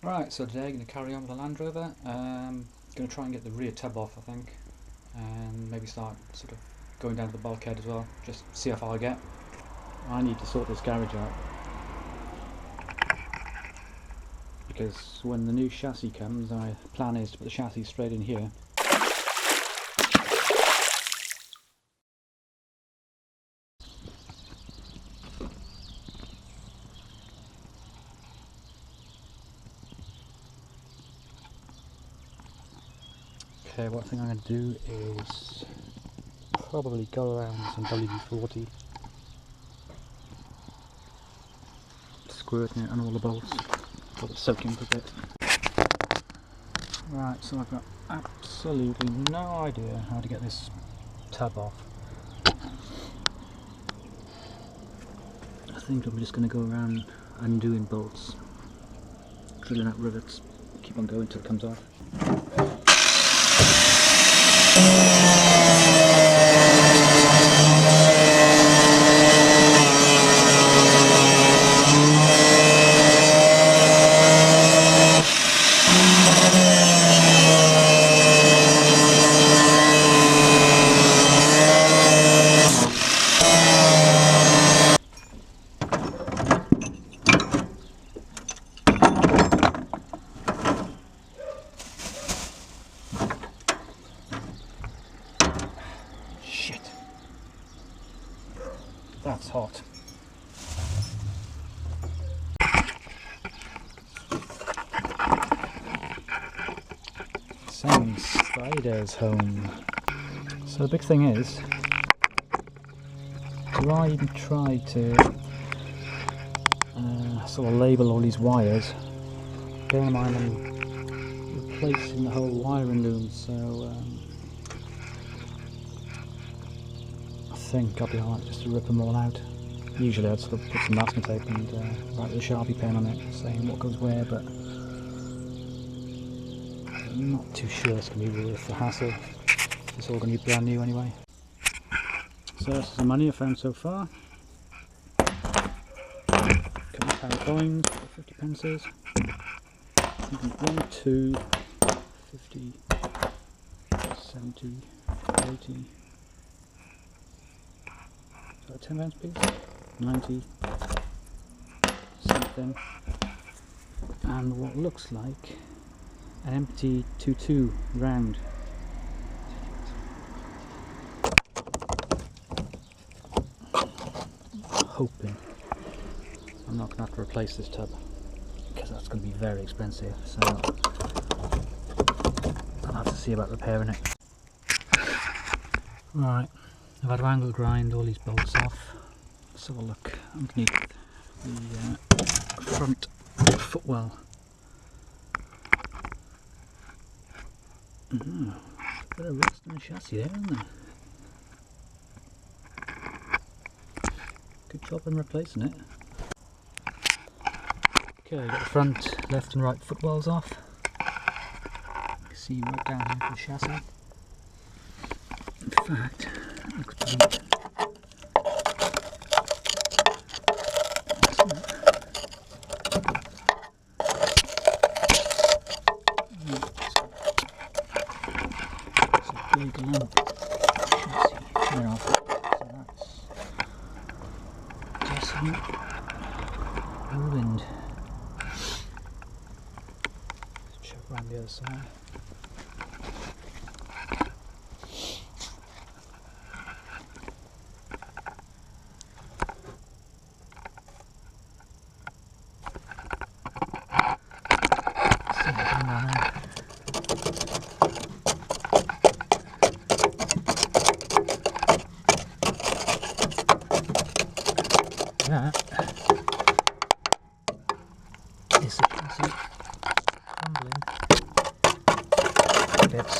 Right, so today I'm going to carry on with the Land Rover. Going to try and get the rear tub off, I think, and maybe start sort of going down to the bulkhead as well, just see how far I get. I need to sort this garage out, because when the new chassis comes, my plan is to put the chassis straight in here. Okay, what I think I'm going to do is probably go around some WD-40, squirting it on all the bolts, let it soak in for a bit. Right, so I've got absolutely no idea how to get this tab off. I think I'm just going to go around undoing bolts, drilling out rivets, keep on going until it comes off. Shit. That's hot. Sending spiders home. So the big thing is, do I even try to sort of label all these wires? Bear in mind I'm replacing the whole wiring loom, so I think I'll be alright just to rip them all out. Usually I'd sort of put some masking tape and write with a Sharpie pen on it saying what goes where, but I'm not too sure it's going to be worth the hassle. It's all going to be brand new anyway. So this is the money I found so far. Couple of pound coins, 50 pences. 1, 2, 50, 70, 80. So a 10 pence piece, 90, something, and what looks like an empty 2-2 round. Hoping I'm not going to have to replace this tub, because that's going to be very expensive, so I'll have to see about repairing it. Right, I've had to angle grind all these bolts off. Let's have a look underneath the front footwell. A bit of rust in the chassis there, isn't there? Good job in replacing it. Okay, got the front left and right footwells off. You can see right down here for the chassis. In fact, it looks pretty. It's a big lump chassis there off. So that's definitely ruined. Check around the other side. That is the chassis crumbling to bits.